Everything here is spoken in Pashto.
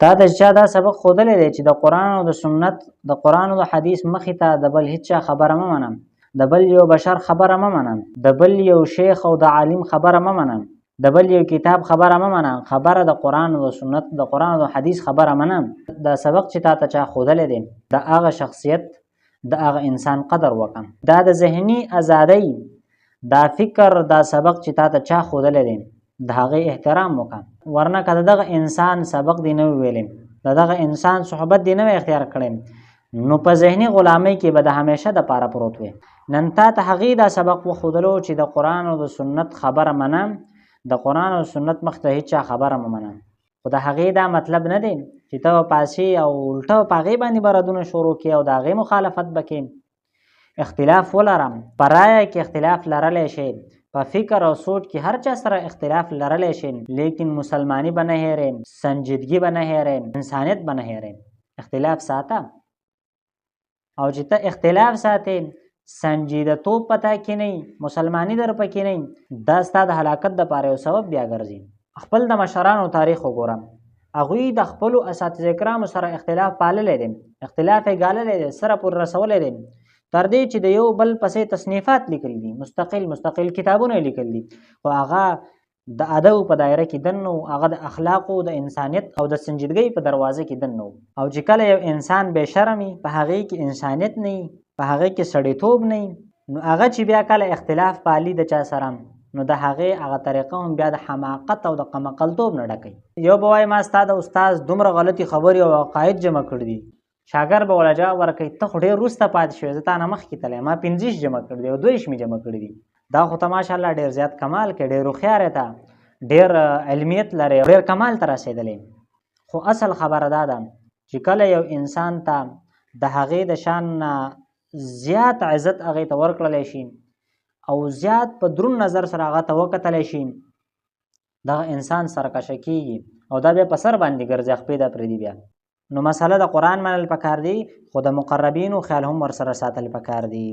تا د چا دا سبق ښودلی دی چې د قرآن او د سنت د قرآن او د حدیث مخې ته د بل هیڅ چا خبره مه منم، د بل یو بشر خبره مه منم، د بل یو شیخ او د عالم خبره مه منم، د بل یو کتاب خبره مه منم، خبره د قرآن او د سنت د قرآن او د حدیث خبره منم. دا سبق چې تا ته چا ښودلی دی د هغه شخصیت د هغه انسان قدر وکړه. دا د ذهني ازادۍ دا فکر دا سبق چې تا ته چا ښودلی دی د هغې احترام وکړه. ورنه که د دغه انسان سبق دی نه ویلې، د دغه انسان صحبت دی نه اختیار کړی، نو په ذهني غلامۍ کې به د همیشه دپاره پروت وي. نن تا ته هغې دا سبق وښودلو چې د قرآن او د سنت خبره منه، د قرآن او سنت مخ ته هېڅ چا خبره مه منه. خو د هغې دا مطلب نه دی چې ته به پاسې او الټه په هغې باندې به ردونه شروع کړې او د هغې مخالفت به کړې. اختلاف ولرم، په رایه کې اختلاف لرلی شي، په فکر او سوچ کې هر چا سره اختلاف لرلی شي، لیکن مسلمانی به نه هېرې، سنجیدګي به نه هېرې، انسانیت به نه هېرې. اختلاف ساته، او چې ته اختلاف ساتې، سنجیدتوب پتا کې نه، مسلمانی در پکې نه، دا ستا د هلاکت دپاره یو سبب بیا ګرځي. خپل د مشرانو تاریخ وګوره، هغوی د خپلو اساتذه کرامو سره اختلاف پاللی دی، اختلاف یې ګاللی دی، سره پورې رسولی دی، تر دې چې د یو بل پسې تصنیفات لیکل دي، مستقل کتابونه یې لیکل دي، خو هغه د ادب په دایره کې دننه و، هغه د اخلاقو د انسانیت او د سنجیدګۍ په دروازه کې دننه و. او چې کله یو انسان بې شرمي، په هغې کې انسانیت نه وي، په هغې کې سړیتوب نه وي، نو هغه چې بیا کله اختلاف پالي د چا سره، نو د هغې هغه طریقه هم بیا د حماقت او د قمقلتوب نه ډکوي. یو به وایي ما ستا د استاد دومره غلطي خبرې او عقاید جمع کړي دي، شاګرد به وله جواب ورکوي ته خو ډېر وروسته پاتې شوې، زه تا نه مخکې تللی، ما 15 جمع کړي دي او 22 مې جمع کړي دي. دا خو ته ماشاءالله ډېر زیات کمال کوې، ډېر هوښیار یې، ته ډېر علمیت لرې، ډېر کمال ته رسېدلی. خو اصل خبره دا ده چې کله یو انسان ته د هغې د شان نه زیات عزت هغې ته ورکړلی شي او زیات په دروند نظر سره هغه ته وکتلی شي، دغه انسان سرکشه کېږي او دا بیا په سر باندې ګرځي، خپې ده پرېږدي بیا. نو مسله د قرآن منل پکار دي، خو د مقربینو خیال هم ورسره ساتل پکار دي.